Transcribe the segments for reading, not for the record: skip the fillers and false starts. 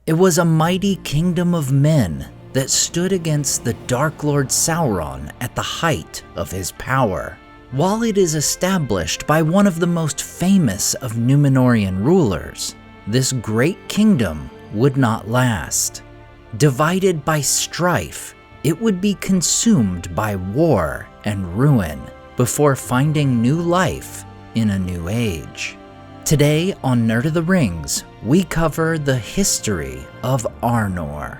It was a mighty kingdom of men that stood against the Dark Lord Sauron at the height of his power. While it is established by one of the most famous of Númenórean rulers, this great kingdom would not last. Divided by strife, it would be consumed by war and ruin before finding new life in a new age. Today on Nerd of the Rings, we cover the history of Arnor.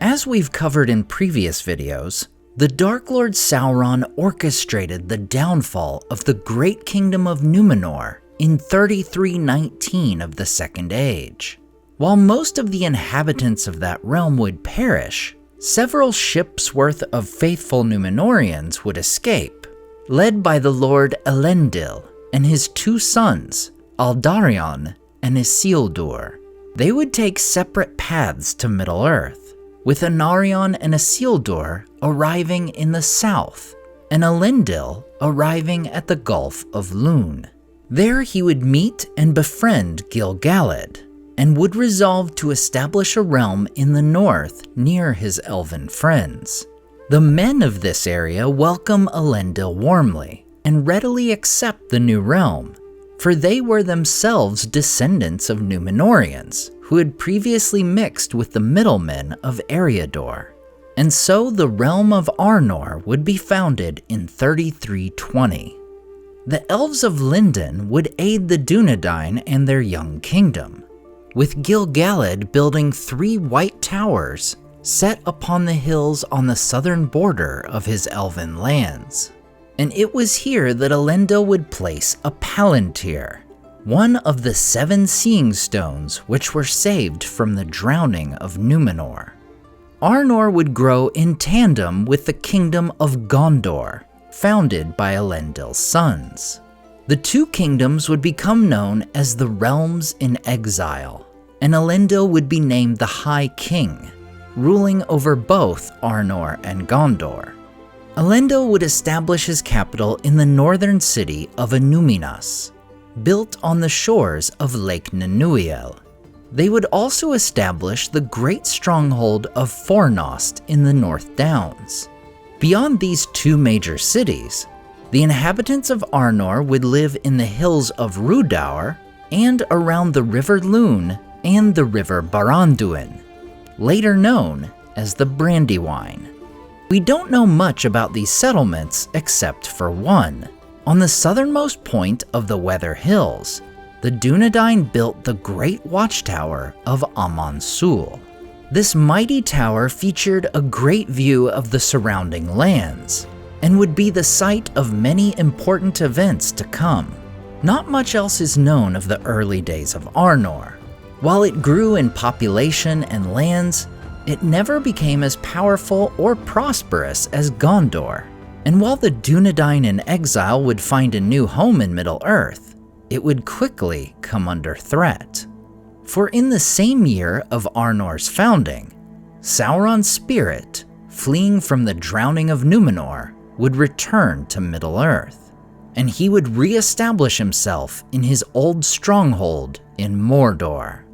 As we've covered in previous videos, the Dark Lord Sauron orchestrated the downfall of the great kingdom of Númenor in 3319 of the Second Age. While most of the inhabitants of that realm would perish, several ships worth of faithful Númenóreans would escape, led by the Lord Elendil and his two sons, Aldarion and Isildur. They would take separate paths to Middle-earth, with Anarion and Isildur arriving in the south, and Elendil arriving at the Gulf of Lune. There he would meet and befriend Gil-galad, and would resolve to establish a realm in the north near his elven friends. The men of this area welcome Elendil warmly, and readily accept the new realm, for they were themselves descendants of Númenóreans who had previously mixed with the middlemen of Eriador. And so the realm of Arnor would be founded in 3320. The elves of Lindon would aid the Dunedain and their young kingdom, with Gil-galad building 3 white towers set upon the hills on the southern border of his elven lands. And it was here that Elendil would place a palantir, one of the 7 seeing stones which were saved from the drowning of Númenor. Arnor would grow in tandem with the kingdom of Gondor, founded by Elendil's sons. The two kingdoms would become known as the Realms in Exile, and Elendil would be named the High King, ruling over both Arnor and Gondor. Elendil would establish his capital in the northern city of Annuminas, built on the shores of Lake Nanuiel. They would also establish the great stronghold of Fornost in the North Downs. Beyond these 2 major cities, the inhabitants of Arnor would live in the hills of Rhudaur and around the River Lune and the River Baranduin, later known as the Brandywine. We don't know much about these settlements except for one. On the southernmost point of the Weather Hills, the Dunedain built the great watchtower of Amon Sul. This mighty tower featured a great view of the surrounding lands, and would be the site of many important events to come. Not much else is known of the early days of Arnor. While it grew in population and lands, it never became as powerful or prosperous as Gondor. And while the Dunedain in exile would find a new home in Middle-earth, it would quickly come under threat. For in the same year of Arnor's founding, Sauron's spirit, fleeing from the drowning of Númenor, would return to Middle-earth, and he would re-establish himself in his old stronghold in Mordor.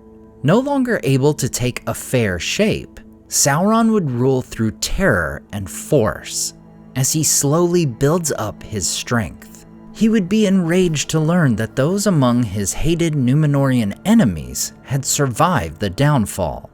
No longer able to take a fair shape, Sauron would rule through terror and force, as he slowly builds up his strength. He would be enraged to learn that those among his hated Númenórean enemies had survived the downfall,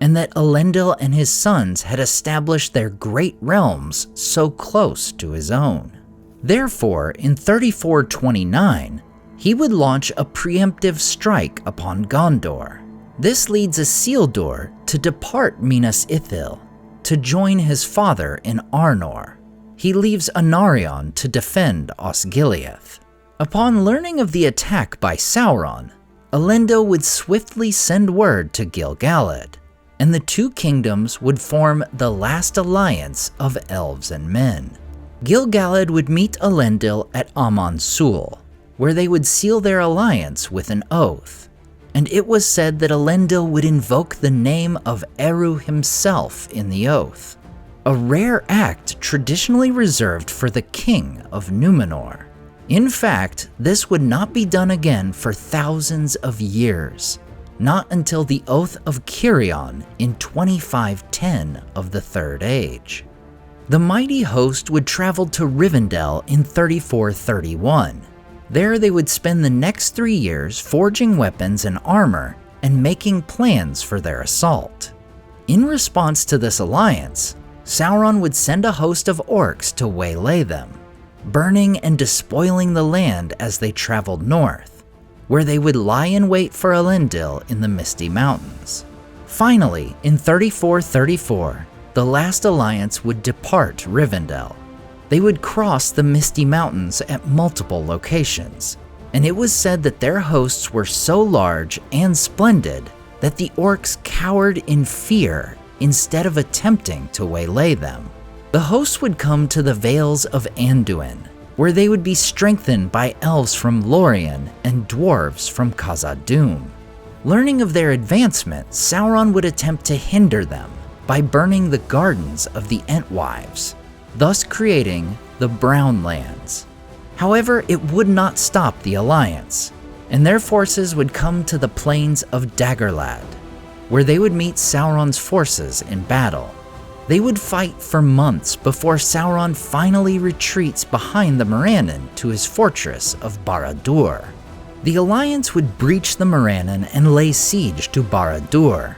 and that Elendil and his sons had established their great realms so close to his own. Therefore, in 3429, he would launch a preemptive strike upon Gondor. This leads Isildur to depart Minas Ithil to join his father in Arnor. He leaves Anarion to defend Osgiliath. Upon learning of the attack by Sauron, Elendil would swiftly send word to Gil-galad, and the 2 kingdoms would form the last alliance of elves and men. Gil-galad would meet Elendil at Amon Sul, where they would seal their alliance with an oath. And it was said that Elendil would invoke the name of Eru himself in the oath, a rare act traditionally reserved for the king of Númenor. In fact, this would not be done again for thousands of years, not until the Oath of Kirion in 2510 of the Third Age. The mighty host would travel to Rivendell in 3431. There they would spend the next 3 years forging weapons and armor and making plans for their assault. In response to this alliance, Sauron would send a host of orcs to waylay them, burning and despoiling the land as they traveled north, where they would lie in wait for Elendil in the Misty Mountains. Finally, in 3434, the last alliance would depart Rivendell. They would cross the Misty Mountains at multiple locations, and it was said that their hosts were so large and splendid that the orcs cowered in fear instead of attempting to waylay them. The hosts would come to the Vales of Anduin, where they would be strengthened by elves from Lorien and dwarves from Khazad-dûm. Learning of their advancement, Sauron would attempt to hinder them by burning the gardens of the Entwives, thus creating the Brown Lands. However, it would not stop the alliance, and their forces would come to the plains of Dagorlad, where they would meet Sauron's forces in battle. They would fight for months before Sauron finally retreats behind the Morannon to his fortress of Barad-dûr. The alliance would breach the Morannon and lay siege to Barad-dûr,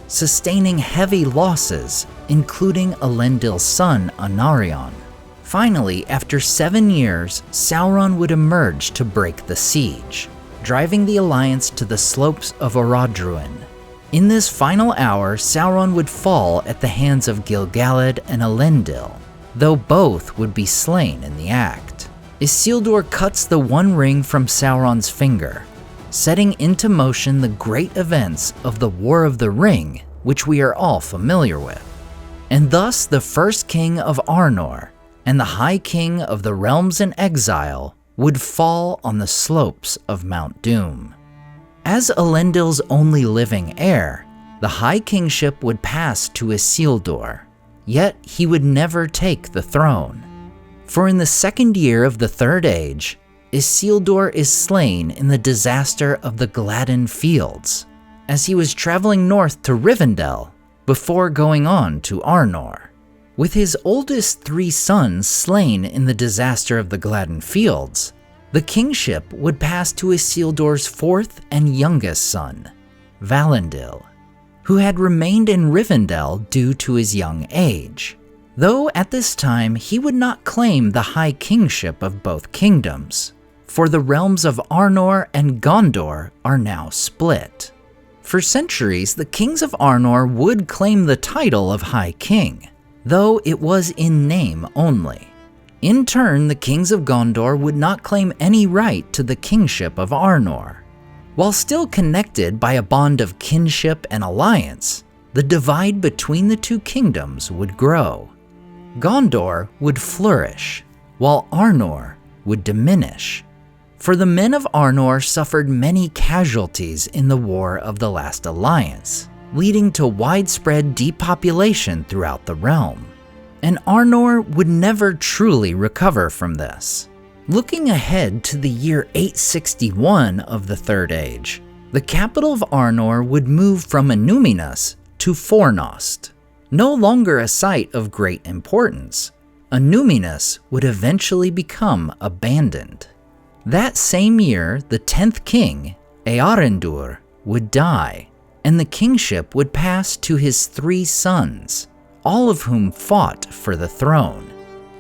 sustaining heavy losses, including Elendil's son Anarion. Finally, after 7 years, Sauron would emerge to break the siege, driving the alliance to the slopes of Orodruin. In this final hour, Sauron would fall at the hands of Gil-galad and Elendil, though both would be slain in the act. Isildur cuts the One Ring from Sauron's finger, setting into motion the great events of the War of the Ring, which we are all familiar with. And thus the first king of Arnor and the High King of the Realms in Exile would fall on the slopes of Mount Doom. As Elendil's only living heir, the High Kingship would pass to Isildur, yet he would never take the throne. For in the second year of the Third Age, Isildur is slain in the disaster of the Gladden Fields, as he was traveling north to Rivendell before going on to Arnor. With his oldest 3 sons slain in the disaster of the Gladden Fields, the kingship would pass to Isildur's 4th and youngest son, Valandil, who had remained in Rivendell due to his young age, though at this time he would not claim the high kingship of both kingdoms, for the realms of Arnor and Gondor are now split. For centuries, the kings of Arnor would claim the title of High King, though it was in name only. In turn, the kings of Gondor would not claim any right to the kingship of Arnor. While still connected by a bond of kinship and alliance, the divide between the two kingdoms would grow. Gondor would flourish, while Arnor would diminish. For the men of Arnor suffered many casualties in the War of the Last Alliance, leading to widespread depopulation throughout the realm. And Arnor would never truly recover from this. Looking ahead to the year 861 of the Third Age, the capital of Arnor would move from Annuminas to Fornost. No longer a site of great importance, Annúminas would eventually become abandoned. That same year, the 10th king, Earendur, would die, and the kingship would pass to his 3 sons, all of whom fought for the throne,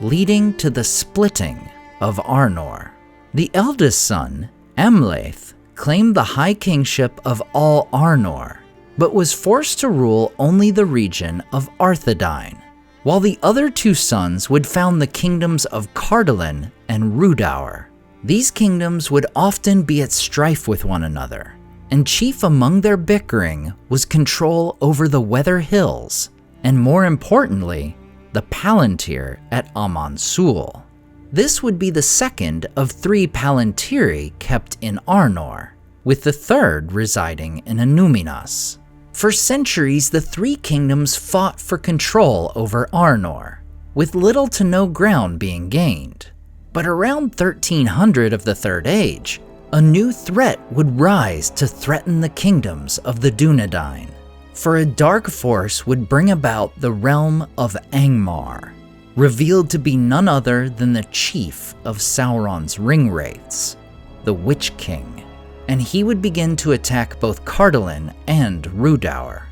leading to the splitting of Arnor. The eldest son, Amleth, claimed the high kingship of all Arnor, but was forced to rule only the region of Arthedain, while the other 2 sons would found the kingdoms of Cardolan and Rhudaur. These kingdoms would often be at strife with one another, and chief among their bickering was control over the Weather Hills, and more importantly, the palantir at Amon Sul. This would be the second of 3 palantiri kept in Arnor, with the third residing in Annúminas. For centuries, the 3 kingdoms fought for control over Arnor, with little to no ground being gained. But around 1300 of the Third Age, a new threat would rise to threaten the kingdoms of the Dunedain, for a dark force would bring about the realm of Angmar, revealed to be none other than the chief of Sauron's ringwraiths, the Witch King, and he would begin to attack both Cardolan and Rhudaur.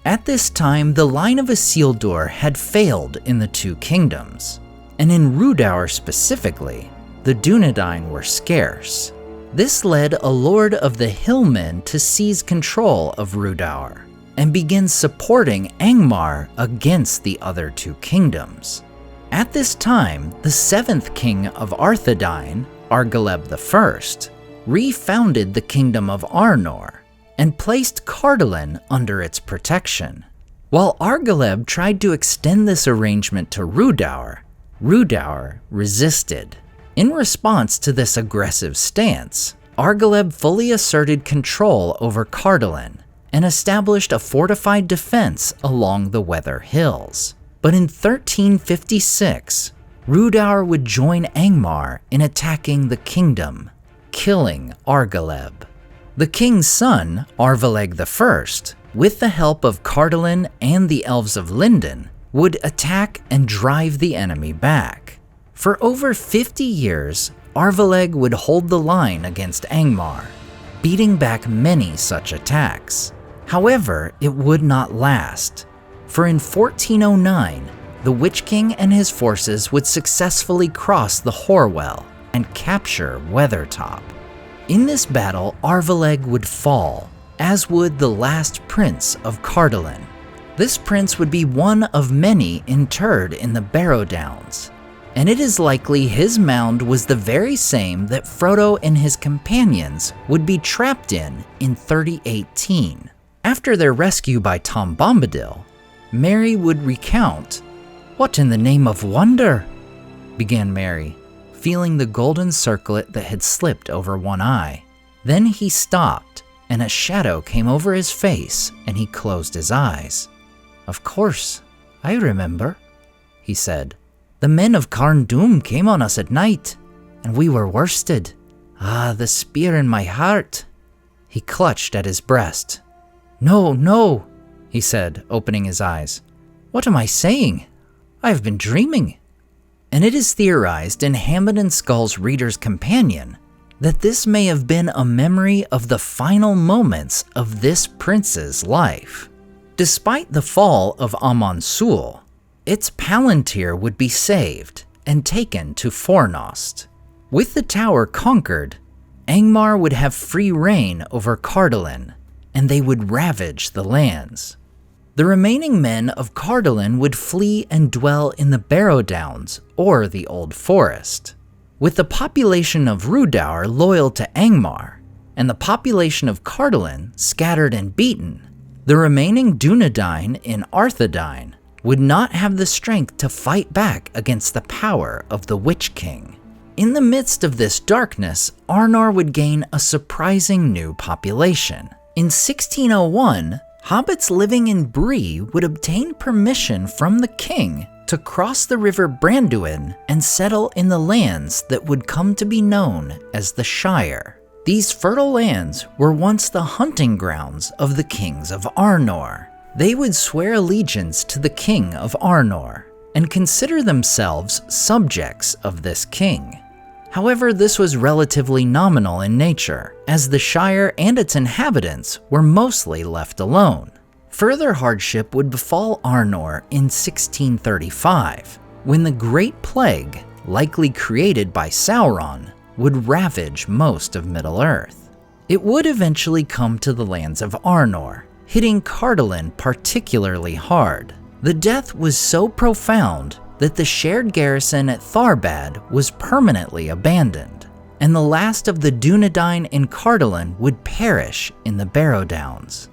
At this time, the line of Isildur had failed in the two kingdoms, and in Rhudaur specifically, the Dunedain were scarce. This led a lord of the Hillmen to seize control of Rhudaur and begin supporting Angmar against the other two kingdoms. At this time, the seventh king of Arthedain, Argaleb I, refounded the kingdom of Arnor and placed Cardolan under its protection. While Argaleb tried to extend this arrangement to Rhudaur, Rhudaur resisted. In response to this aggressive stance, Argaleb fully asserted control over Cardolan and established a fortified defense along the Weather Hills. But in 1356, Rhudaur would join Angmar in attacking the kingdom, killing Argaleb. The king's son, Arvaleg I, with the help of Cardolan and the elves of Lindon, would attack and drive the enemy back. For over 50 years, Arvaleg would hold the line against Angmar, beating back many such attacks. However, it would not last, for in 1409, the Witch King and his forces would successfully cross the Horwell and capture Weathertop. In this battle, Arvaleg would fall, as would the last prince of Cardolan. This prince would be one of many interred in the Barrow Downs, and it is likely his mound was the very same that Frodo and his companions would be trapped in 3018. After their rescue by Tom Bombadil, Merry would recount, "What in the name of wonder?" began Merry, feeling the golden circlet that had slipped over one eye. Then he stopped, and a shadow came over his face, and he closed his eyes. "Of course, I remember," he said. "The men of Carn Dûm came on us at night, and we were worsted. Ah, the spear in my heart." He clutched at his breast. "No, no," he said, opening his eyes. "What am I saying? I have been dreaming." And it is theorized in Hammond and Skull's Reader's Companion that this may have been a memory of the final moments of this prince's life. Despite the fall of Amon Sul, its palantir would be saved and taken to Fornost. With the tower conquered, Angmar would have free reign over Cardolan, and they would ravage the lands. The remaining men of Cardolan would flee and dwell in the Barrow Downs or the Old Forest. With the population of Rhudaur loyal to Angmar, and the population of Cardolan scattered and beaten, the remaining Dunedain in Arthedain would not have the strength to fight back against the power of the Witch King. In the midst of this darkness, Arnor would gain a surprising new population. In 1601, hobbits living in Bree would obtain permission from the king to cross the river Branduin and settle in the lands that would come to be known as the Shire. These fertile lands were once the hunting grounds of the kings of Arnor. They would swear allegiance to the king of Arnor and consider themselves subjects of this king. However, this was relatively nominal in nature, as the Shire and its inhabitants were mostly left alone. Further hardship would befall Arnor in 1635, when the Great Plague, likely created by Sauron, would ravage most of Middle-earth. It would eventually come to the lands of Arnor, hitting Cardolan particularly hard. The death was so profound that the shared garrison at Tharbad was permanently abandoned, and the last of the Dunedain in Cardolan would perish in the Barrow Downs.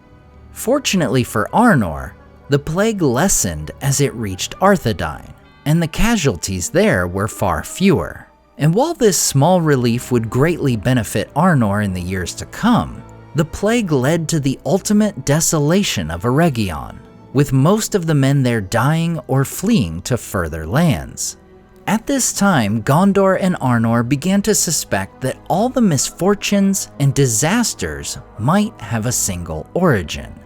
Fortunately for Arnor, the plague lessened as it reached Arthedain, and the casualties there were far fewer. And while this small relief would greatly benefit Arnor in the years to come, the plague led to the ultimate desolation of Eregion, with most of the men there dying or fleeing to further lands. At this time, Gondor and Arnor began to suspect that all the misfortunes and disasters might have a single origin.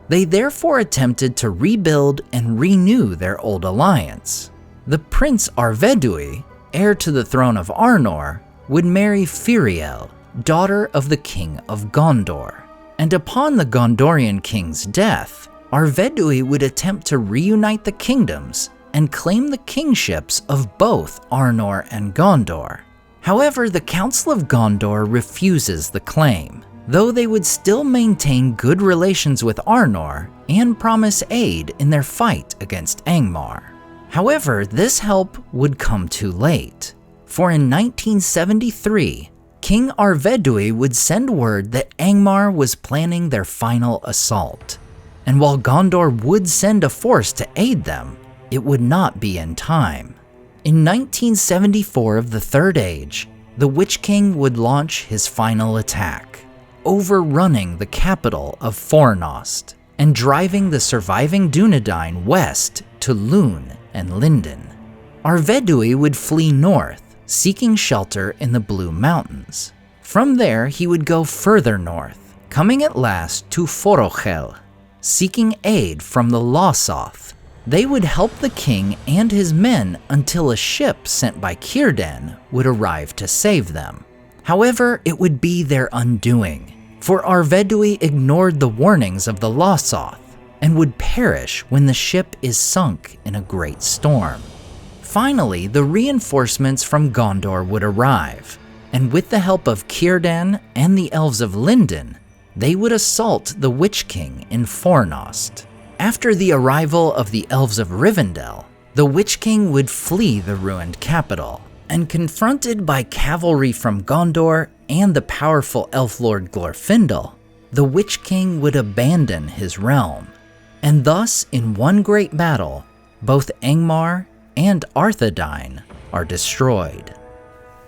They therefore attempted to rebuild and renew their old alliance. The Prince Arvedui, heir to the throne of Arnor, would marry Firiel, daughter of the King of Gondor. And upon the Gondorian king's death, Arvedui would attempt to reunite the kingdoms and claim the kingships of both Arnor and Gondor. However, the Council of Gondor refuses the claim, though they would still maintain good relations with Arnor and promise aid in their fight against Angmar. However, this help would come too late, for in 1973, King Arvedui would send word that Angmar was planning their final assault, and while Gondor would send a force to aid them, it would not be in time. In 1974 of the Third Age, the Witch King would launch his final attack, overrunning the capital of Fornost and driving the surviving Dunedain west to Lune and Linden. Arvedui would flee north, seeking shelter in the Blue Mountains. From there, he would go further north, coming at last to Forochel, seeking aid from the Losoth. They would help the king and his men until a ship sent by Círdan would arrive to save them. However, it would be their undoing, for Arvedui ignored the warnings of the Losoth and would perish when the ship is sunk in a great storm. Finally, the reinforcements from Gondor would arrive, and with the help of Círdan and the elves of Linden, they would assault the Witch King in Fornost. After the arrival of the elves of Rivendell, the Witch King would flee the ruined capital, and confronted by cavalry from Gondor and the powerful elf lord Glorfindel, the Witch King would abandon his realm, and thus in one great battle, both Angmar and Arthedain are destroyed.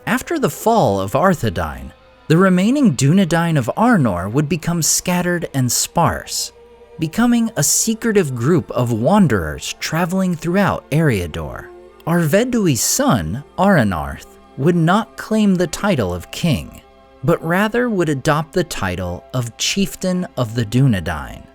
After the fall of Arthedain, the remaining Dunedain of Arnor would become scattered and sparse, becoming a secretive group of wanderers traveling throughout Eriador. Arvedui's son, Aranarth, would not claim the title of king, but rather would adopt the title of chieftain of the Dunedain.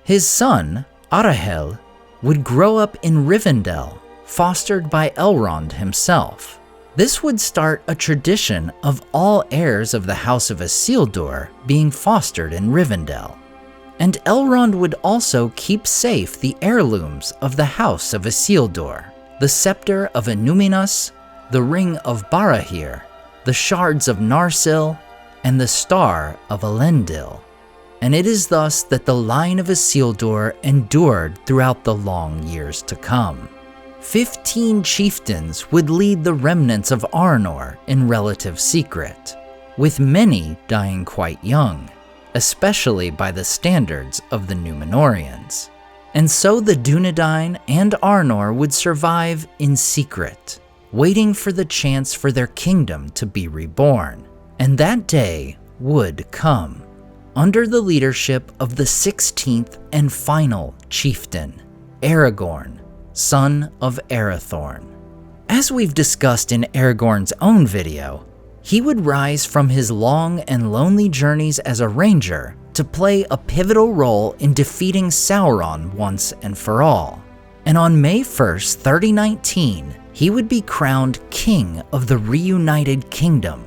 His son, Arahel, would grow up in Rivendell, fostered by Elrond himself. This would start a tradition of all heirs of the House of Isildur being fostered in Rivendell. And Elrond would also keep safe the heirlooms of the House of Isildur, the Scepter of Annuminas, the Ring of Barahir, the Shards of Narsil, and the Star of Elendil. And it is thus that the line of Isildur endured throughout the long years to come. 15 chieftains would lead the remnants of Arnor in relative secret, with many dying quite young, especially by the standards of the Númenóreans. And so the Dunedain and Arnor would survive in secret, waiting for the chance for their kingdom to be reborn. And that day would come, under the leadership of the 16th and final chieftain, Aragorn, son of Arathorn. As we've discussed in Aragorn's own video, he would rise from his long and lonely journeys as a ranger to play a pivotal role in defeating Sauron once and for all. And on May 1st, 3019, he would be crowned King of the reunited kingdom,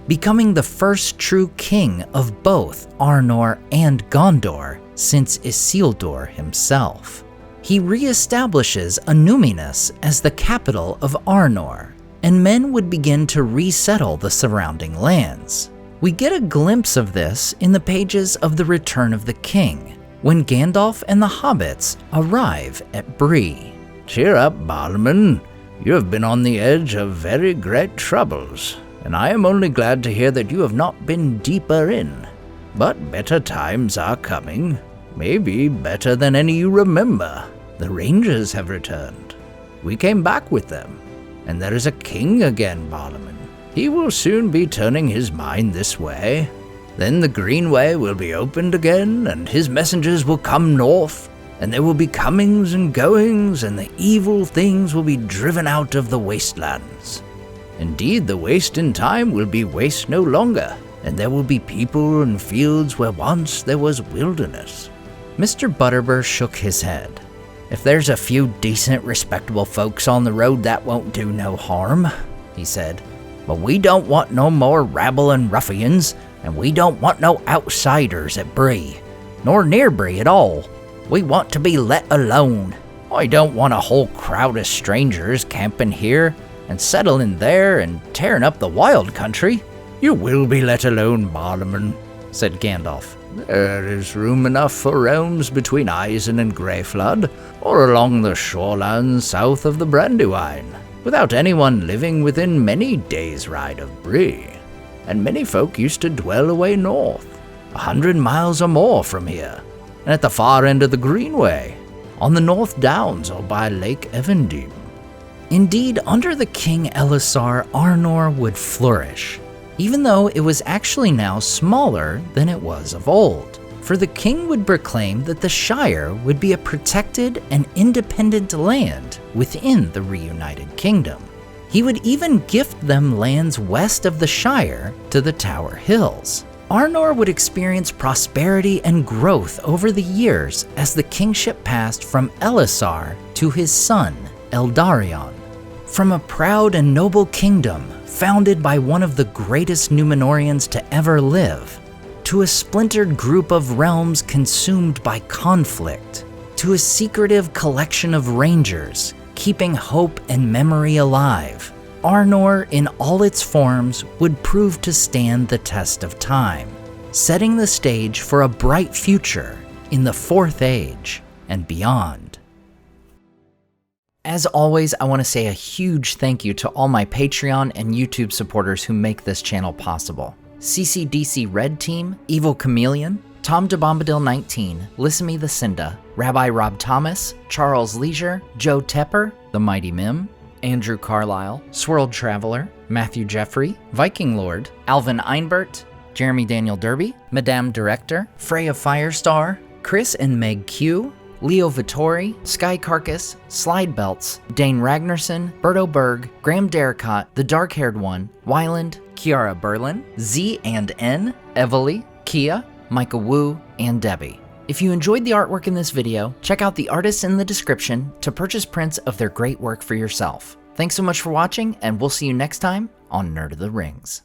becoming the first true king of both Arnor and Gondor since Isildur himself. He re-establishes Annúminas as the capital of Arnor, and men would begin to resettle the surrounding lands. We get a glimpse of this in the pages of The Return of the King, when Gandalf and the hobbits arrive at Bree. "Cheer up, Balman. You have been on the edge of very great troubles, and I am only glad to hear that you have not been deeper in. But better times are coming, maybe better than any you remember. The Rangers have returned. We came back with them. And there is a king again, Balman. He will soon be turning his mind this way. Then the Green Way will be opened again, and his messengers will come north, and there will be comings and goings, and the evil things will be driven out of the wastelands. Indeed, the waste in time will be waste no longer, and there will be people and fields where once there was wilderness." Mr. Butterbur shook his head. "If there's a few decent, respectable folks on the road, that won't do no harm," he said. "But we don't want no more rabble and ruffians, and we don't want no outsiders at Bree, nor near Bree at all. We want to be let alone. I don't want a whole crowd of strangers camping here and settling there and tearing up the wild country." "You will be let alone, Barlaman," said Gandalf. "There is room enough for realms between Eisen and Greyflood, or along the shorelands south of the Brandywine, without anyone living within many days' ride of Bree. And many folk used to dwell away north, 100 miles or more from here, and at the far end of the Greenway, on the North Downs or by Lake Evendim." Indeed, under the King Elisar, Arnor would flourish, even though it was actually now smaller than it was of old. For the king would proclaim that the Shire would be a protected and independent land within the reunited kingdom. He would even gift them lands west of the Shire to the Tower Hills. Arnor would experience prosperity and growth over the years as the kingship passed from Elisar to his son, Eldarion. From a proud and noble kingdom founded by one of the greatest Númenóreans to ever live, to a splintered group of realms consumed by conflict, to a secretive collection of rangers keeping hope and memory alive, Arnor in all its forms would prove to stand the test of time, setting the stage for a bright future in the Fourth Age and beyond. As always, I want to say a huge thank you to all my Patreon and YouTube supporters who make this channel possible. CCDC Red Team, Evil Chameleon, Tom DeBombadil 19, Lissamy the Cinda, Rabbi Rob Thomas, Charles Leisure, Joe Tepper, The Mighty Mim, Andrew Carlisle, Swirled Traveler, Matthew Jeffrey, Viking Lord, Alvin Einbert, Jeremy Daniel Derby, Madame Director, Freya Firestar, Chris and Meg Q, Leo Vittori, Sky Carcass, Slide Belts, Dane Ragnarsson, Berto Berg, Graham Derricott, The Dark-Haired One, Wyland, Kiara Berlin, Z and N, Evely, Kia, Micah Wu, and Debbie. If you enjoyed the artwork in this video, check out the artists in the description to purchase prints of their great work for yourself. Thanks so much for watching, and we'll see you next time on Nerd of the Rings.